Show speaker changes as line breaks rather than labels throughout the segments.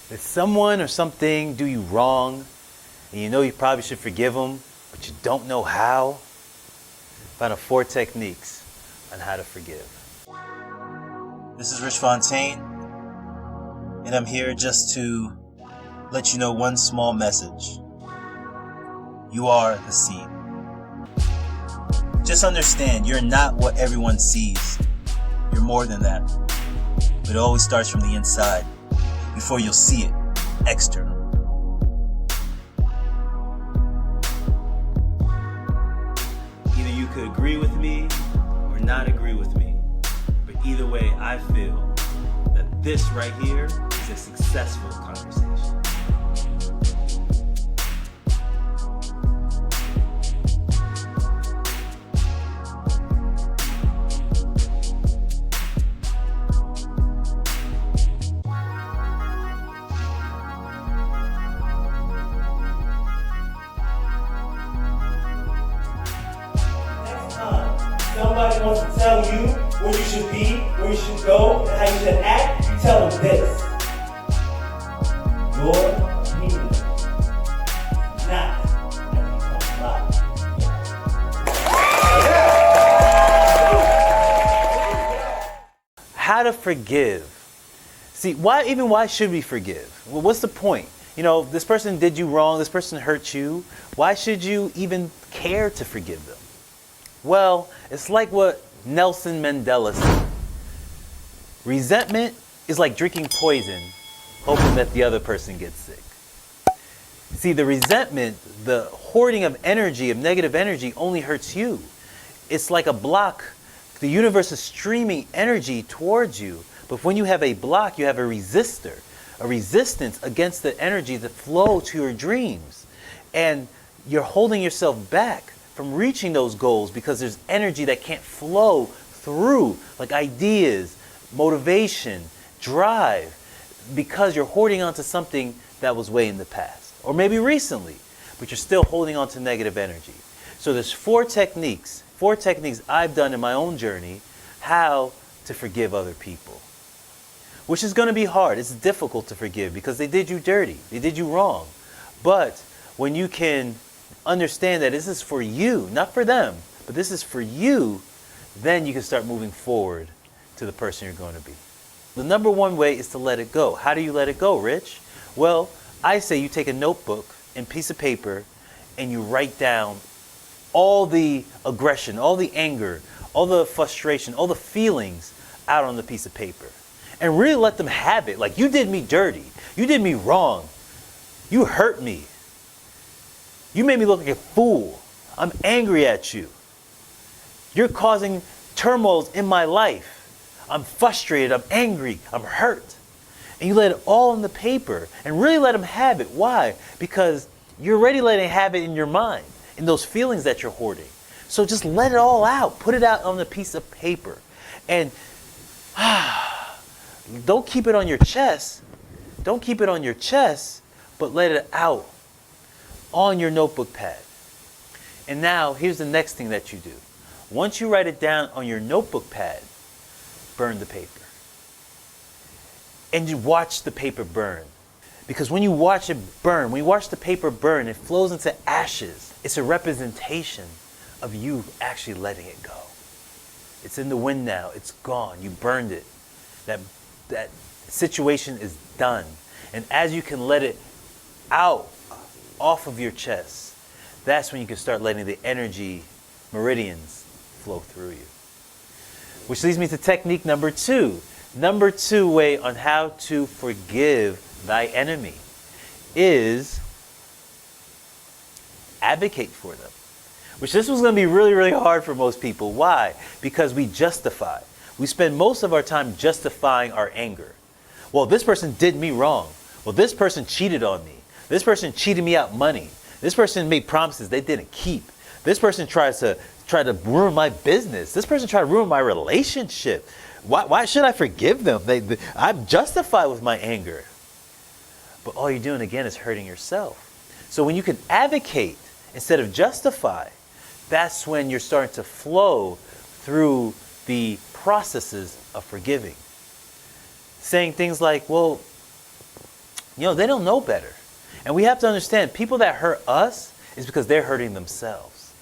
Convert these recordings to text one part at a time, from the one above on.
Did someone or something do you wrong, and you know you probably should forgive them, but you don't know how? Find out 4 techniques on how to forgive.
This is Rich Fontaine, and I'm here just to let you know one small message. You are the seed. Just understand, you're not what everyone sees. You're more than that. But it always starts from the inside before you'll see it external. Either you could agree with me or not agree with me. But either way, I feel that this right here is a successful conversation.
Somebody wants to tell you where you should be, where you should go, and how you should act, you tell them this. Your opinion is not
How to forgive. See, why should we forgive? Well, what's the point? You know, this person did you wrong, this person hurt you. Why should you even care to forgive them? Well, it's like what Nelson Mandela said. Resentment is like drinking poison, hoping that the other person gets sick. See, the resentment, the hoarding of energy, of negative energy, only hurts you. It's like a block. The universe is streaming energy towards you. But when you have a block, you have a resistor, a resistance against the energy that flow to your dreams. And you're holding yourself back from reaching those goals because there's energy that can't flow through, like ideas, motivation, drive, because you're hoarding onto something that was way in the past, or maybe recently, but you're still holding on to negative energy. So there's 4 techniques I've done in my own journey, how to forgive other people, which is going to be hard. It's difficult to forgive because they did you dirty, they did you wrong. But when you can understand that this is for you, not for them, but this is for you, then you can start moving forward to the person you're going to be. The number one way is to let it go. How do you let it go, Rich? Well, I say you take a notebook and piece of paper and you write down all the aggression, all the anger, all the frustration, all the feelings out on the piece of paper. And really let them have it. Like, you did me dirty. You did me wrong. You hurt me. You made me look like a fool. I'm angry at you. You're causing turmoils in my life. I'm frustrated, I'm angry, I'm hurt. And you let it all on the paper and really let them have it. Why? Because you're already letting it have it in your mind, in those feelings that you're hoarding. So just let it all out. Put it out on a piece of paper. And don't keep it on your chest. Don't keep it on your chest, but let it out on your notebook pad. And now here's the next thing that you do. Once you write it down on your notebook pad, burn the paper. And you watch the paper burn. Because when you watch it burn, when you watch the paper burn, it flows into ashes. It's a representation of you actually letting it go. It's in the wind now. It's gone. You burned it. That situation is done. And as you can let it out off of your chest, that's when you can start letting the energy meridians flow through you. Which leads me to technique number 2. Number 2 way on how to forgive thy enemy is advocate for them. Which this was going to be really, really hard for most people. Why? Because we justify. We spend most of our time justifying our anger. Well, this person did me wrong. Well, this person cheated on me. This person cheated me out money. This person made promises they didn't keep. This person tried to ruin my business. This person tried to ruin my relationship. Why should I forgive them? I'm justified with my anger. But all you're doing again is hurting yourself. So when you can advocate instead of justify, that's when you're starting to flow through the processes of forgiving. Saying things like, well, They don't know better. And we have to understand, people that hurt us is because they're hurting themselves.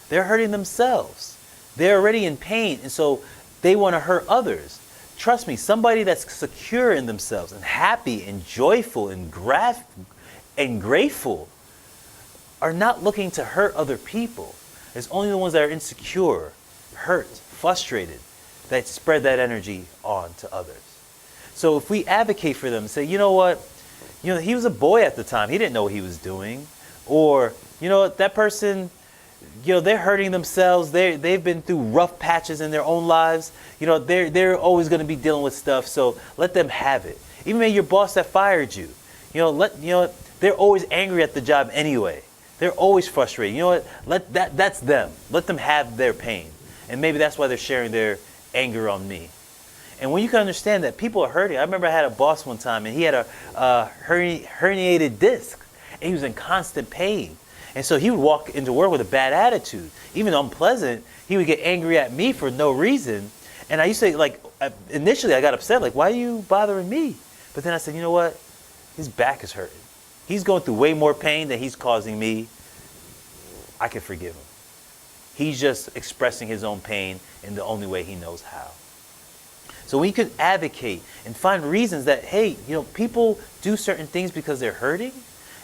They're hurting themselves. They're already in pain, and so they want to hurt others. Trust me, somebody that's secure in themselves and happy and joyful and grateful are not looking to hurt other people. It's only the ones that are insecure, hurt, frustrated, that spread that energy on to others. So if we advocate for them and say, you know what, he was a boy at the time. He didn't know what he was doing. Or, that person, they're hurting themselves. They've been through rough patches in their own lives. They're always going to be dealing with stuff. So let them have it. Even maybe your boss that fired you, they're always angry at the job anyway. They're always frustrated. You know what? That's them. Let them have their pain. And maybe that's why they're sharing their anger on me. And when you can understand that people are hurting. I remember I had a boss one time, and he had a herniated disc, and he was in constant pain. And so he would walk into work with a bad attitude. Even though I'm pleasant, he would get angry at me for no reason. And I used to initially I got upset, why are you bothering me? But then I said, you know what? His back is hurting. He's going through way more pain than he's causing me. I can forgive him. He's just expressing his own pain in the only way he knows how. So we could advocate and find reasons that, hey, people do certain things because they're hurting,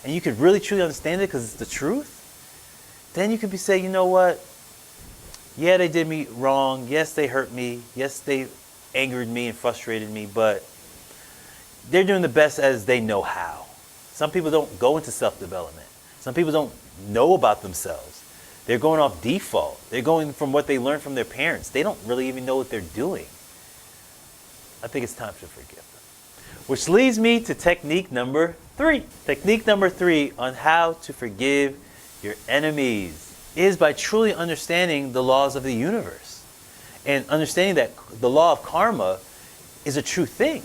and you could really truly understand it because it's the truth. Then you could be saying, you know what? Yeah, they did me wrong. Yes, they hurt me. Yes, they angered me and frustrated me, but they're doing the best as they know how. Some people don't go into self-development. Some people don't know about themselves. They're going off default. They're going from what they learned from their parents. They don't really even know what they're doing. I think it's time to forgive them. Which leads me to technique number 3. Technique number 3 on how to forgive your enemies is by truly understanding the laws of the universe and understanding that the law of karma is a true thing.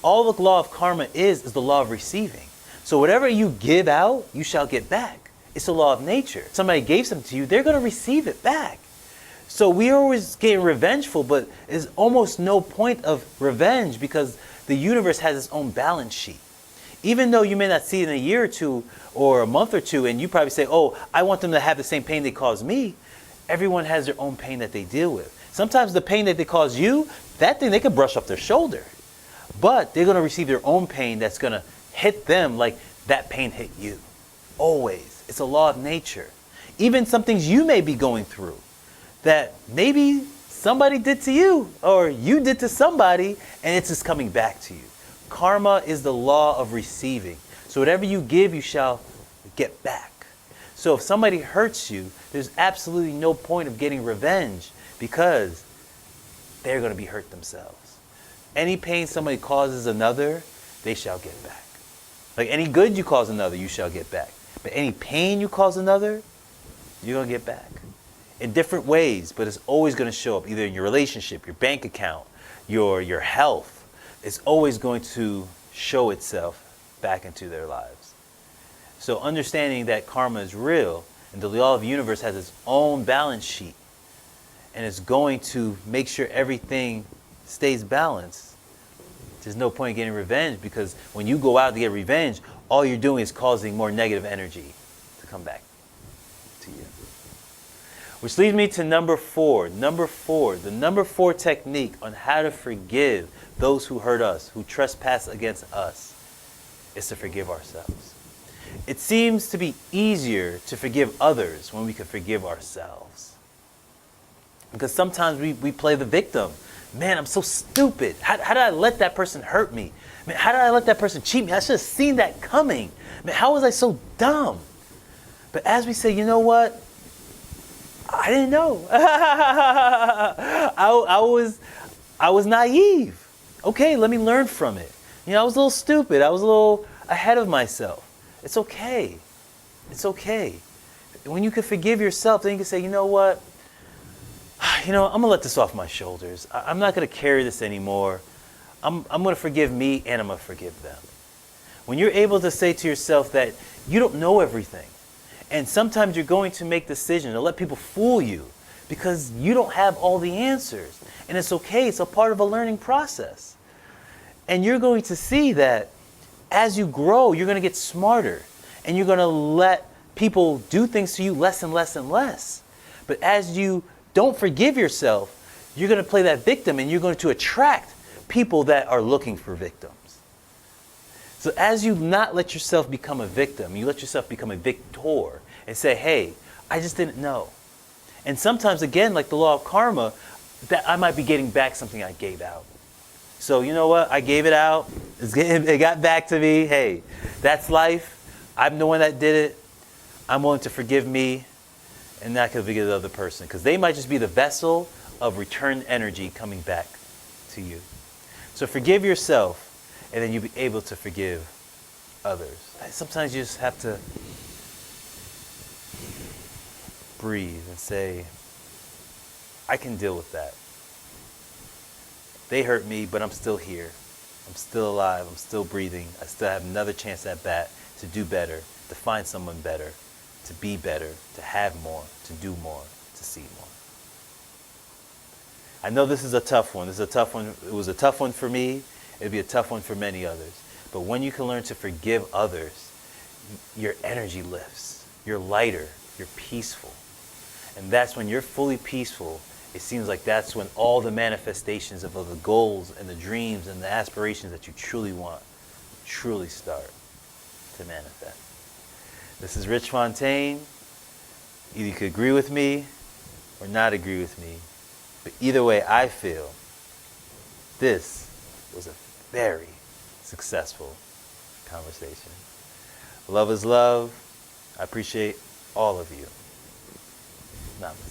All the law of karma is the law of receiving. So whatever you give out, you shall get back. It's the law of nature. Somebody gave something to you, they're going to receive it back. So we're always getting revengeful, but there's almost no point of revenge because the universe has its own balance sheet. Even though you may not see it in a year or two or a month or two, and you probably say, oh, I want them to have the same pain they caused me, everyone has their own pain that they deal with. Sometimes the pain that they cause you, that thing they can brush off their shoulder. But they're going to receive their own pain that's going to hit them like that pain hit you. Always. It's a law of nature. Even some things you may be going through that maybe somebody did to you or you did to somebody, and it's just coming back to you. Karma is the law of receiving. So whatever you give, you shall get back. So if somebody hurts you, there's absolutely no point of getting revenge because they're going to be hurt themselves. Any pain somebody causes another, they shall get back. Like any good you cause another, you shall get back. But any pain you cause another, you're going to get back. In different ways, but it's always going to show up either in your relationship, your bank account, your health. It's always going to show itself back into their lives. So understanding that karma is real and the law of the universe has its own balance sheet and it's going to make sure everything stays balanced. There's no point in getting revenge because when you go out to get revenge, all you're doing is causing more negative energy to come back to you. Which leads me to number 4. The number 4 technique on how to forgive those who hurt us, who trespass against us, is to forgive ourselves. It seems to be easier to forgive others when we can forgive ourselves. Because sometimes we play the victim. Man, I'm so stupid. How did I let that person hurt me? Man, how did I let that person cheat me? I should have seen that coming. Man, how was I so dumb? But as we say, you know what? I didn't know. I was naive. Okay, let me learn from it. I was a little stupid. I was a little ahead of myself. It's okay. It's okay. When you can forgive yourself, then you can say, you know what? I'm going to let this off my shoulders. I'm not going to carry this anymore. I'm going to forgive me and I'm going to forgive them. When you're able to say to yourself that you don't know everything, and sometimes you're going to make decisions to let people fool you because you don't have all the answers. And it's okay. It's a part of a learning process. And you're going to see that as you grow, you're going to get smarter. And you're going to let people do things to you less and less and less. But as you don't forgive yourself, you're going to play that victim, and you're going to attract people that are looking for victims. So as you not let yourself become a victim, you let yourself become a victor and say, hey, I just didn't know. And sometimes, again, like the law of karma, that I might be getting back something I gave out. So you know what? I gave it out. It got back to me. Hey, that's life. I'm the one that did it. I'm willing to forgive me, and not to forgive the other person, because they might just be the vessel of return energy coming back to you. So forgive yourself, and then you'll be able to forgive others. Sometimes you just have to breathe and say, I can deal with that. They hurt me, but I'm still here. I'm still alive. I'm still breathing. I still have another chance at bat to do better, to find someone better, to be better, to have more, to do more, to see more. I know this is a tough one. This is a tough one. It was a tough one for me. It'd be a tough one for many others. But when you can learn to forgive others, your energy lifts. You're lighter. You're peaceful. And that's when you're fully peaceful. It seems like that's when all the manifestations of the goals and the dreams and the aspirations that you truly want truly start to manifest. This is Rich Fontaine. Either you could agree with me or not agree with me. But either way, I feel this was a very successful conversation. Love is love. I appreciate all of you. Namaste.